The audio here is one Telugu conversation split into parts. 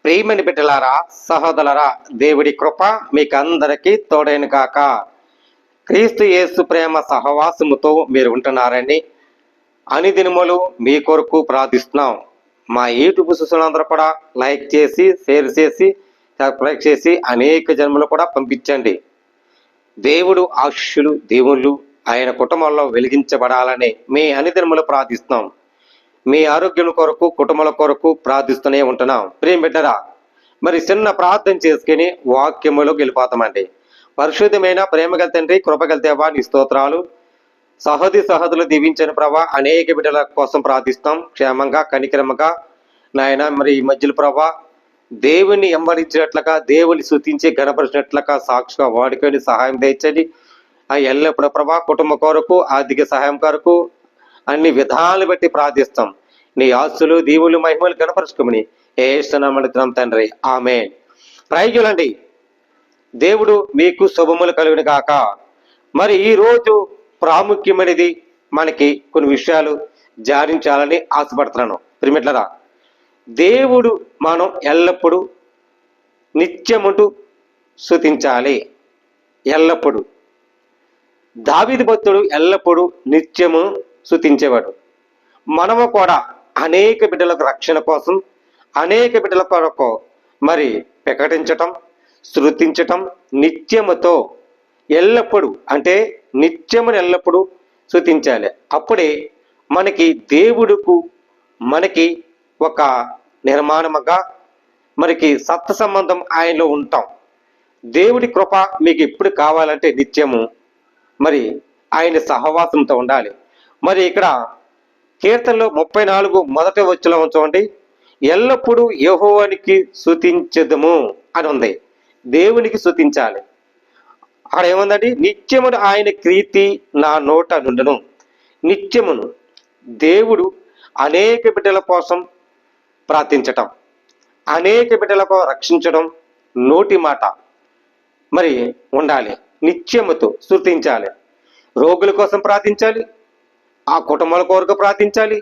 ప్రియమని బిడ్డలారా, సహోదరులారా, దేవుడి కృప మీకందరికీ తోడైన కాక. క్రీస్తు యేసు ప్రేమ సహవాసముతో మీరు ఉంటున్నారని అనుదినములు మీ కొరకు ప్రార్థిస్తున్నాం. మా యూట్యూబ్ చూసినందరూ కూడా లైక్ చేసి, షేర్ చేసి, సబ్స్క్రైబ్ చేసి అనేక జన్మలు కూడా పంపించండి. దేవుడు ఆశీస్సులు దేవుళ్ళు ఆయన కుటుంబంలో వెలిగించబడాలని మీ అనుదినములు ప్రార్థిస్తున్నాం. మీ ఆరోగ్యం కొరకు, కుటుంబాల కొరకు ప్రార్థిస్తూనే ఉంటున్నాం. ప్రియం బిడ్డరా, మరి చిన్న ప్రార్థన చేసుకుని వాక్యములోకి వెళ్ళిపోతామండి. పరిశుద్ధమైన ప్రేమగల తండ్రి, కృపగల దేవా, నీ స్తోత్రాలు. సహోదరులు దీవించిన ప్రభా, అనేక బిడ్డల కోసం ప్రార్థిస్తాం. క్షేమంగా, కనికరముగా నాయన, మరి ఈ మధ్యలో ప్రభా దేవుని ఎంబడించినట్లుగా, దేవుని స్తుతించి గణపరిచినట్లుగా సాక్షిగా వాడుకొని సహాయం తెచ్చండి. ఆ ఎల్లప్పుడూ ప్రభా కుటుంబ కొరకు, ఆర్థిక సహాయం కొరకు అన్ని విధాలు బట్టి ప్రార్థిస్తాం. నీ ఆస్తులు, దీవులు, మహిమలు గణపరుచుకోమని ఏస్తున్నాం తండ్రి, ఆమేన్. ప్రైజులండి. దేవుడు మీకు శుభములు కలుగును కాక. మరి ఈరోజు ప్రాముఖ్యమైనది మనకి కొన్ని విషయాలు జారించాలని ఆశపడుతున్నాను. ప్రియమిట్లరా, దేవుడు మనం ఎల్లప్పుడూ నిత్యముంటూ స్తుతించాలి. ఎల్లప్పుడూ దావీదు భక్తుడు ఎల్లప్పుడూ నిత్యము స్తుతించేవాడు. మనము కూడా అనేక బిడ్డలకు రక్షణ కోసం, అనేక బిడ్డల కొరకు మరి ప్రకటించటం, స్తుతించటం నిత్యముతో ఎల్లప్పుడూ, అంటే నిత్యమును ఎల్లప్పుడూ స్తుతించాలి. అప్పుడే మనకి దేవుడుకు మనకి ఒక నిర్మాణముగా మనకి సత్త సంబంధం ఆయనలో ఉంటాం. దేవుడి కృప మీకు ఎప్పుడు కావాలంటే నిత్యము మరి ఆయన సహవాసంతో ఉండాలి. మరి ఇక్కడ కీర్తనలో 34 మొదటి వచనం చూడండి. ఎల్లప్పుడూ యెహోవానికి స్తుతించెదము అని ఉంది. దేవునికి స్తుతించాలి. అక్కడ ఏముందండి? నిత్యమును ఆయన కీర్తి నా నోట నుండును. నిత్యమును దేవుడు అనేక బిడ్డల కోసం ప్రార్థించటం, అనేక బిడ్డలకు రక్షించడం నోటి మాట మరి ఉండాలి. నిత్యముతో స్తుతించాలి. రోగుల కోసం ప్రార్థించాలి, ఆ కుటుంబాల కొరకు ప్రార్థించాలి,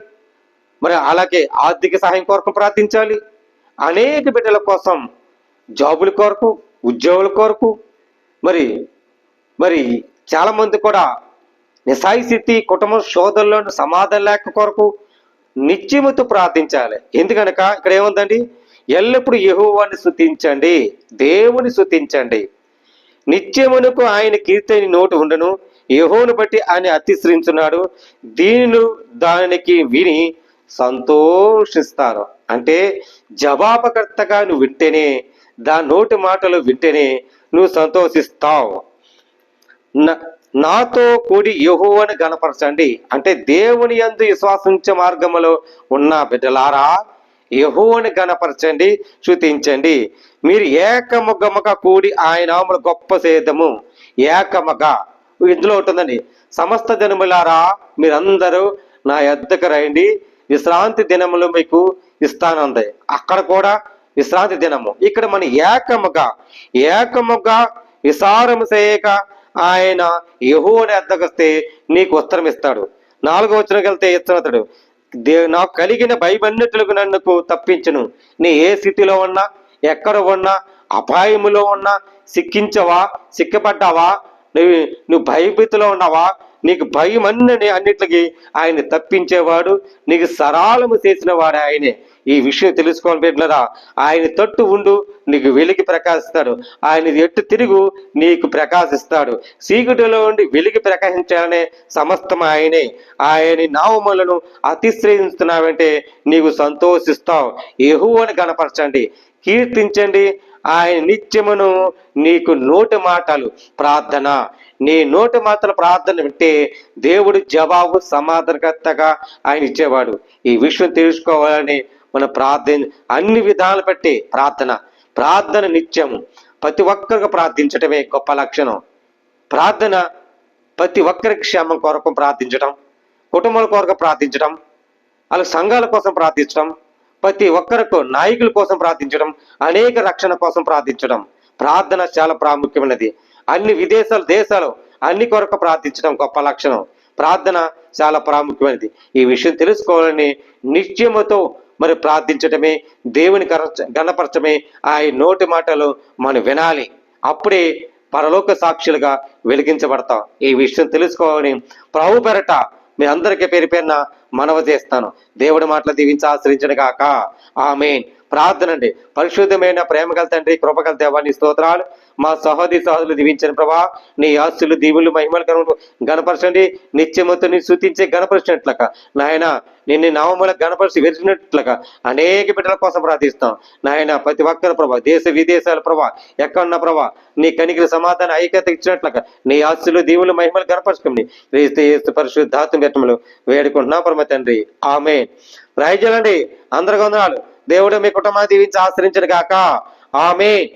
మరి అలాగే ఆర్థిక సహాయం కొరకు ప్రార్థించాలి. అనేక బిడ్డల కోసం, జాబుల కొరకు, ఉద్యోగుల కొరకు, మరి మరి చాలా మంది కూడా నిస్సాయి స్థితి, కుటుంబ శోధనలో సమాధానం లేక కొరకు నిత్యముతో ప్రార్థించాలి. ఎందుకనక ఇక్కడ ఏముందండి? ఎల్లప్పుడూ యెహోవాని స్తుతించండి, దేవుని స్తుతించండి. నిత్యమునకు ఆయన కీర్తని నోటు ఉండను. యెహోవాను బట్టి ఆయన అతిశ్రయించున్నాడు, దీనిని దానికి విని సంతోషిస్తారు. అంటే జవాబకర్తగా నువ్వు వింటేనే, దాని నోటి మాటలు వింటేనే నువ్వు సంతోషిస్తావు. నాతో కూడి యెహోవాను గణపరచండి. అంటే దేవుని యందు విశ్వాసించే మార్గములో ఉన్న బిడ్డలారా, యెహోవాను గణపరచండి, స్తుతించండి. మీరు ఏకముగముగా కూడి ఆయన నామమును గొప్ప చేద్దాము. ఏకముగా ఇందులో ఉంటుందండి, సమస్త జనములారా మీరందరూ నా యొద్దకు రండి, విశ్రాంతి దినములు మీకు ఇస్తానంది. అక్కడ కూడా విశ్రాంతి దినము. ఇక్కడ మన ఏకముగా విసారము చేయక ఆయన యెహోవాని యొద్దకు వస్తే నీకు ఉత్తరం ఇస్తాడు. 4వ వచనంకి వెళ్తే ఇస్తాడు, నాకు కలిగిన భయమన్నిటిలకు నన్ను తప్పించును. నీ ఏ స్థితిలో ఉన్నా, ఎక్కడ ఉన్నా, అపాయములో ఉన్నా, సిక్కబడ్డావా, నువ్వు భయభీతిలో ఉన్నావా, నీకు భయం అన్నిటికి ఆయన తప్పించేవాడు, నీకు సరాలము చేసిన వాడు ఆయనే. ఈ విషయం తెలుసుకోవాలి బిడ్డలారా. ఆయన తట్టు ఉండు, నీకు వెలిగి ప్రకాశిస్తాడు. ఆయన ఎట్టు తిరుగు, నీకు ప్రకాశిస్తాడు. చీకటిలో ఉండి వెలిగి ప్రకాశించాలనే సమస్తం ఆయనే. ఆయన నామములను అతిశ్రయిస్తున్నావంటే నీవు సంతోషిస్తావు. యెహోవాను గణపరచండి, కీర్తించండి. ఆయన నిత్యమును నీకు నోటి మాటలు ప్రార్థన, నీ నోటి మాటల ప్రార్థన వింటే దేవుడు జవాబు సమాధానకర్తగా ఆయన ఇచ్చేవాడు. ఈ విషయం తెలుసుకోవాలని మన ప్రార్థన అన్ని విధాలు బట్టి ప్రార్థన నిత్యము ప్రతి ఒక్కరికి ప్రార్థించటమే గొప్ప లక్షణం. ప్రార్థన ప్రతి ఒక్కరికి క్షేమం కొరకు ప్రార్థించటం, కుటుంబాల కొరకు ప్రార్థించటం, వాళ్ళ సంఘాల కోసం ప్రార్థించడం, ప్రతి ఒక్కరికి నాయకుల కోసం ప్రార్థించడం, అనేక రక్షణ కోసం ప్రార్థించడం. ప్రార్థన చాలా ప్రాముఖ్యమైనది. అన్ని దేశాలు అన్ని కొరకు ప్రార్థించడం గొప్ప లక్షణం. ప్రార్థన చాలా ప్రాముఖ్యమైనది. ఈ విషయం తెలుసుకోవాలని నిత్యముతో మరి ప్రార్థించటమే, దేవుని గణపరచమే ఆయన నోటి మాటలు మనం వినాలి. అప్పుడే పరలోక సాక్షులుగా వెలిగించబడతాం. ఈ విషయం తెలుసుకోవాలని ప్రభు పేరట మీ అందరికీ పేరు పేరున మనవి చేస్తాను. దేవుడి మాటలు దీవించి ఆశ్రయించను గాక. ఆమేన్. ప్రార్థన అండి. పరిశుద్ధమైన ప్రేమగల తండ్రి, కృపగల దేవాన్ని స్తోత్రాలు. మా సహోదరులు దీవించిన ప్రభా, నీ ఆస్తులు దీవులు మహిమలు గణపరచండి. నిత్యమతో నీ స్తుతించే గణపరిచినట్లక నాయన, నిన్ను నామముల గణపరిచి వెలిచినట్లుగా అనేక బిడ్డల కోసం ప్రార్థిస్తాం నాయన. ప్రతి ఒక్కరు ప్రభా, దేశ విదేశాల ప్రభా, ఎక్కడున్న ప్రభా, నీ కనికిరి సమాధాన ఐక్యత ఇచ్చినట్లుగా నీ ఆస్తులు దీవులు మహిమలు గణపరచుకోండి. పరిశుద్ధాత్మ వ్యక్తములు వేడుకుంటున్నా పరమ తండ్రి. ఆమేన్. రాయిజలండి. అందరికీ వందనాలు. దేవుడు మీ కుటుంబాన్ని దీవించి ఆశ్రయించడు గాక. ఆమేన్.